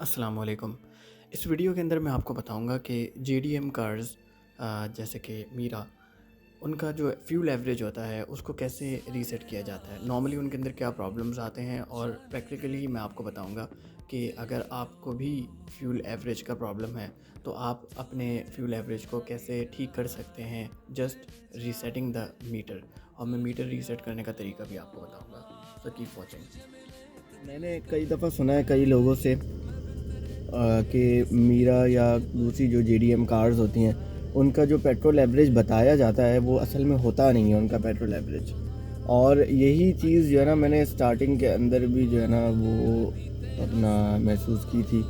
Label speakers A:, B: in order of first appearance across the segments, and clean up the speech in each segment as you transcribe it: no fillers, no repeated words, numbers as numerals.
A: अस्सलाम वालेकुम। इस वीडियो के अंदर मैं आपको बताऊंगा कि जेडीएम कार्स जैसे कि मीरा उनका जो फ्यूल एवरेज होता है उसको कैसे रीसेट किया जाता है। नॉर्मली उनके अंदर क्या प्रॉब्लम्स आते हैं और प्रैक्टिकली मैं आपको बताऊंगा कि अगर आपको भी फ्यूल एवरेज का प्रॉब्लम है तो आप अपने फ्यूल एवरेज को कैसे ठीक कर सकते हैं जस्ट रीसेटिंग द मीटर। और मैं मीटर रीसेट करने का तरीका भी आपको बताऊँगा। So keep watching. मैंने कई दफ़ा सुना है कई लोगों से कि मीरा या दूसरी जो जेडीएम कार्स होती हैं उनका जो पेट्रोल एवरेज बताया जाता है वो असल में होता नहीं है उनका पेट्रोल एवरेज। और यही चीज़ जो है ना मैंने स्टार्टिंग के अंदर भी जो है ना वो अपना महसूस की थी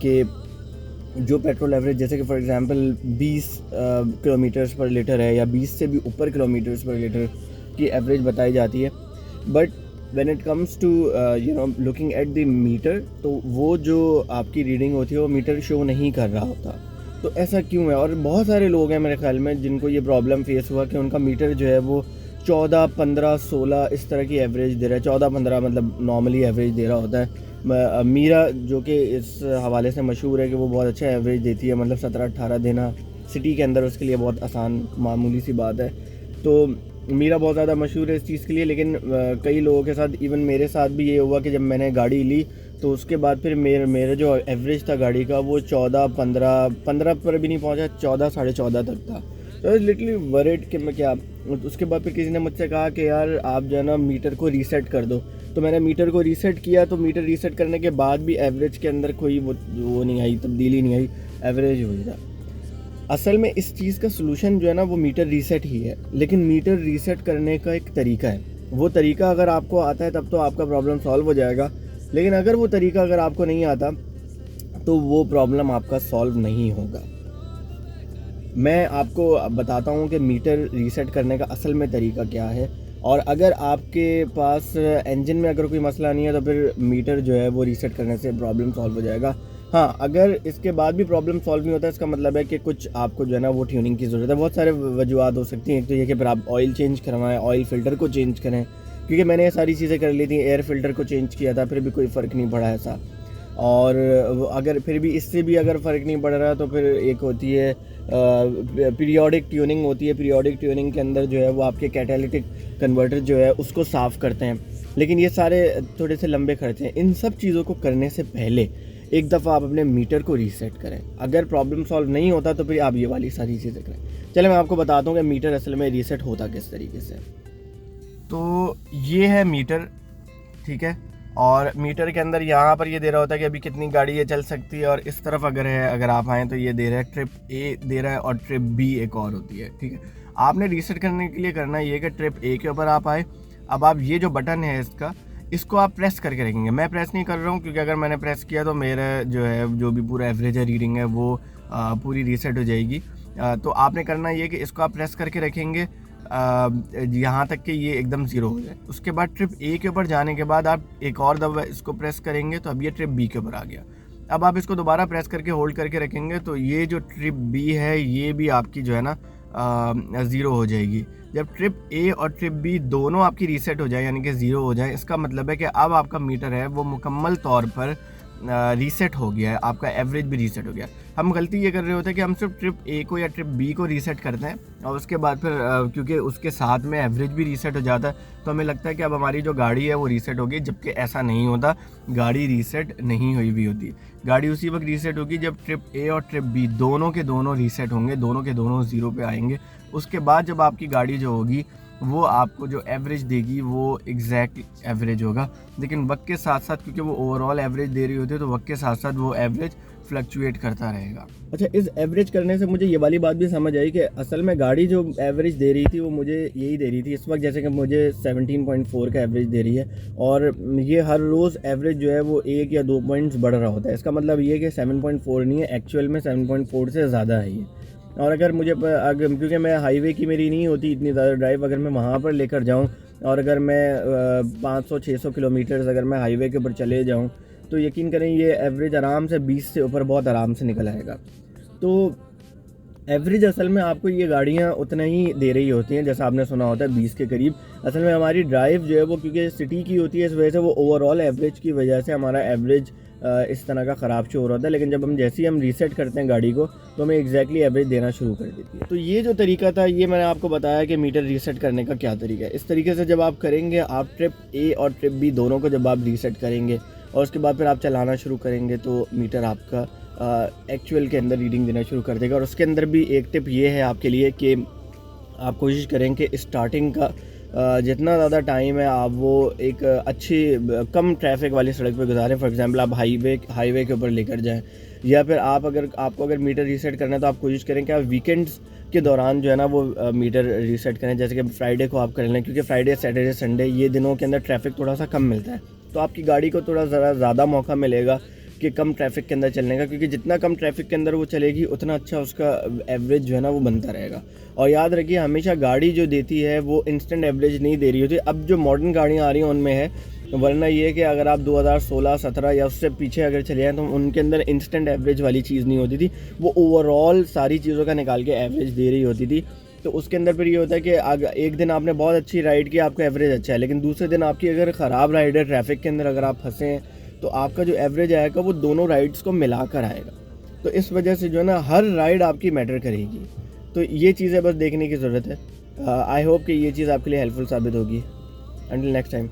A: कि जो पेट्रोल एवरेज जैसे कि फॉर एग्जांपल 20 किलोमीटर्स पर लीटर है या 20 से भी ऊपर किलोमीटर्स पर लीटर की एवरेज बताई जाती है, but when it comes to looking at the meter तो वो जो आपकी रीडिंग होती है वो मीटर शो नहीं कर रहा होता। तो ऐसा क्यों है? और बहुत सारे लोग हैं मेरे ख्याल में जिनको ये प्रॉब्लम फेस हुआ कि उनका मीटर जो है वो 14, 15, 16 इस तरह की एवरेज दे रहा है। 14, 15 मतलब नॉर्मली एवरेज दे रहा होता है। मीरा जो कि इस हवाले से मशहूर है कि वो बहुत अच्छा एवरेज देती है, मतलब 17, 18 देना सिटी के अंदर उसके लिए बहुत आसान मामूली सी बात है। तो मीरा बहुत ज़्यादा मशहूर है इस चीज़ के लिए। लेकिन कई लोगों के साथ, इवन मेरे साथ भी ये हुआ कि जब मैंने गाड़ी ली तो उसके बाद फिर मेरा जो एवरेज था गाड़ी का वो 14, 15 पर भी नहीं पहुंचा, 14, 14.5 तक था। तो लिटरली वरिड कि मैं क्या। उसके बाद फिर किसी ने मुझसे कहा कि यार आप जो है ना मीटर को रीसेट कर दो। तो मैंने मीटर को रीसेट किया तो मीटर रीसेट करने के बाद भी एवरेज के अंदर कोई वो नहीं आई, तब्दीली नहीं आई, एवरेज हुई था। असल में इस चीज़ का सलूशन जो है ना वो मीटर रीसेट ही है। लेकिन मीटर रीसेट करने का एक तरीका है। वो तरीका अगर आपको आता है तब तो आपका प्रॉब्लम सॉल्व हो जाएगा। लेकिन अगर वो तरीका अगर आपको नहीं आता तो वो प्रॉब्लम आपका सॉल्व नहीं होगा। मैं आपको बताता हूँ कि मीटर रीसेट करने का असल में तरीका क्या है। और अगर आपके पास इंजन में अगर कोई मसला नहीं है तो फिर मीटर जो है वो रीसेट करने से प्रॉब्लम सॉल्व हो जाएगा। हाँ, अगर इसके बाद भी प्रॉब्लम सॉल्व नहीं होता इसका मतलब है कि कुछ आपको जो है ना वो ट्यूनिंग की ज़रूरत है। बहुत सारे वजूहत हो सकती हैं। एक तो ये कि फिर आप ऑयल चेंज करवाएं, ऑयल फ़िल्टर को चेंज करें, क्योंकि मैंने ये सारी चीज़ें कर ली थी। एयर फ़िल्टर को चेंज किया था, फिर भी कोई फ़र्क नहीं पड़ा ऐसा। और अगर फिर भी इससे भी अगर फ़र्क नहीं पड़ रहा तो फिर एक होती है पीरियोडिक ट्यूनिंग होती है। पीरियोडिक ट्यूनिंग के अंदर जो है वो आपके कैटालिटिक कन्वर्टर जो है उसको साफ़ करते हैं। लेकिन ये सारे थोड़े से लंबे खर्चे हैं। इन सब चीज़ों को करने से पहले एक दफ़ा आप अपने मीटर को रीसेट करें। अगर प्रॉब्लम सॉल्व नहीं होता तो फिर आप ये वाली सारी चीज़ें करें। चले मैं आपको बताता हूँ कि मीटर असल में रीसेट होता किस तरीके से। तो ये है मीटर, ठीक है। और मीटर के अंदर यहाँ पर ये दे रहा होता है कि अभी कितनी गाड़ी ये चल सकती है। और इस तरफ अगर आप आएँ तो ये दे रहा है ट्रिप ए दे रहा है और ट्रिप बी एक और होती है, ठीक है। आपने रीसेट करने के लिए करना ये कि ट्रिप ए के ऊपर आप आए। अब आप ये जो बटन है इसको आप प्रेस करके रखेंगे। मैं प्रेस नहीं कर रहा हूँ क्योंकि अगर मैंने प्रेस किया तो मेरा जो है जो भी पूरा एवरेज है रीडिंग है वो पूरी रीसेट हो जाएगी। तो आपने करना ये कि इसको आप प्रेस करके रखेंगे यहाँ तक कि ये एकदम ज़ीरो हो जाए। उसके बाद ट्रिप ए के ऊपर जाने के बाद आप एक और दफ़ा इसको प्रेस करेंगे तो अब ये ट्रिप बी के ऊपर आ गया। अब आप इसको दोबारा प्रेस करके होल्ड करके रखेंगे तो ये जो ट्रिप बी है ये भी आपकी जो है ना ज़ीरो हो जाएगी। जब ट्रिप ए और ट्रिप बी दोनों आपकी रीसेट हो जाए यानी कि ज़ीरो हो जाए, इसका मतलब है कि अब आपका मीटर है वो मुकम्मल तौर पर रीसेट हो गया है, आपका एवरेज भी रीसेट हो गया। हम गलती ये कर रहे होते हैं कि हम सिर्फ ट्रिप ए को या ट्रिप बी को रीसेट करते हैं और उसके बाद फिर क्योंकि उसके साथ में एवरेज भी रीसेट हो जाता है तो हमें लगता है कि अब हमारी जो गाड़ी है वो रीसेट होगी, जबकि ऐसा नहीं होता। गाड़ी रीसेट नहीं हुई भी होती। गाड़ी उसी वक्त रीसेट होगी जब ट्रिप ए और ट्रिप बी दोनों के दोनों रीसेट होंगे, दोनों के दोनों ज़ीरो पे आएंगे। उसके बाद जब आपकी गाड़ी जो होगी वो आपको जो एवरेज देगी वो एग्जैक्ट एवरेज होगा। लेकिन वक्त के साथ साथ क्योंकि वो ओवरऑल एवरेज दे रही होती है तो वक्त के साथ साथ वो एवरेज फ्लक्चुएट करता रहेगा। अच्छा, इस एवरेज करने से मुझे ये वाली बात भी समझ आई कि असल में गाड़ी जो एवरेज दे रही थी वो मुझे यही दे रही थी इस वक्त, जैसे कि मुझे 17.4 का एवरेज दे रही है और ये हर रोज़ एवरेज जो है वो 1 या 2 पॉइंट्स बढ़ रहा होता है। इसका मतलब ये कि 7.4 नहीं है, एक्चुअल में 7.4 से ज़्यादा है ये। और अगर क्योंकि मैं हाईवे की मेरी नहीं होती इतनी ज़्यादा ड्राइव, अगर मैं वहाँ पर लेकर जाऊँ और अगर मैं 500-600 किलोमीटर्स अगर मैं हाईवे के ऊपर चले जाऊँ तो यकीन करें ये एवरेज आराम से 20 से ऊपर बहुत आराम से निकल आएगा। तो एवरेज असल में आपको ये गाड़ियाँ उतना ही दे रही होती हैं जैसा आपने सुना होता है 20 के करीब। असल में हमारी ड्राइव जो है वो क्योंकि सिटी की होती है इस वजह से वो ओवरऑल एवरेज की वजह से हमारा एवरेज
B: इस तरह का ख़राब शो हो रहा था, लेकिन जब हम जैसे ही हम रीसेट करते हैं गाड़ी को तो हमें एग्जैक्टली एवरेज देना शुरू कर देती है। तो ये जो तरीका था ये मैंने आपको बताया कि मीटर रीसेट करने का क्या तरीका है। इस तरीके से जब आप करेंगे, आप ट्रिप ए और ट्रिप बी दोनों को जब आप रीसेट करेंगे और उसके बाद फिर आप चलाना शुरू करेंगे तो मीटर आपका एक्चुअल के अंदर रीडिंग देना शुरू कर देगा। और उसके अंदर भी एक टिप ये है आपके लिए कि आप कोशिश करें कि स्टार्टिंग का जितना ज़्यादा टाइम है आप वो एक अच्छी कम ट्रैफिक वाली सड़क पे गुजारें। फॉर एग्जांपल आप हाईवे के ऊपर लेकर जाएं, या फिर आपको अगर मीटर रीसेट करना है तो आप कोशिश करें कि आप वीकेंड्स के दौरान जो है ना वो मीटर रीसेट करें। जैसे कि फ्राइडे को आप कर लें, क्योंकि फ्राइडे, सैटरडे, संडे ये दिनों के अंदर ट्रैफिक थोड़ा सा कम मिलता है, तो आपकी गाड़ी को थोड़ा ज़्यादा मौका मिलेगा कि कम ट्रैफिक के अंदर चलने का, क्योंकि जितना कम ट्रैफिक के अंदर वो चलेगी उतना अच्छा उसका एवरेज जो है ना वो बनता रहेगा। और याद रखिए हमेशा गाड़ी जो देती है वो इंस्टेंट एवरेज नहीं दे रही होती। अब जो मॉडर्न गाड़ियाँ आ रही हैं उनमें है, वरना ये है कि अगर आप 2016, 17 या उससे पीछे अगर चले जाएँ तो उनके अंदर इंस्टेंट एवरेज वाली चीज़ नहीं होती थी, वो ओवरऑल सारी चीज़ों का निकाल के एवरेज दे रही होती थी। तो उसके अंदर फिर ये होता है कि अगर एक दिन आपने बहुत अच्छी राइड की, आपका एवरेज अच्छा है, लेकिन दूसरे दिन आपकी अगर ख़राब राइड है, ट्रैफिक के अंदर अगर आप फंसे हैं, तो आपका जो एवरेज आएगा वो दोनों राइड्स को मिलाकर आएगा। तो इस वजह से जो है ना हर राइड आपकी मैटर करेगी। तो ये चीज़ें बस देखने की ज़रूरत है। आई होप कि ये चीज़ आपके लिए हेल्पफुल साबित होगी। Until next time.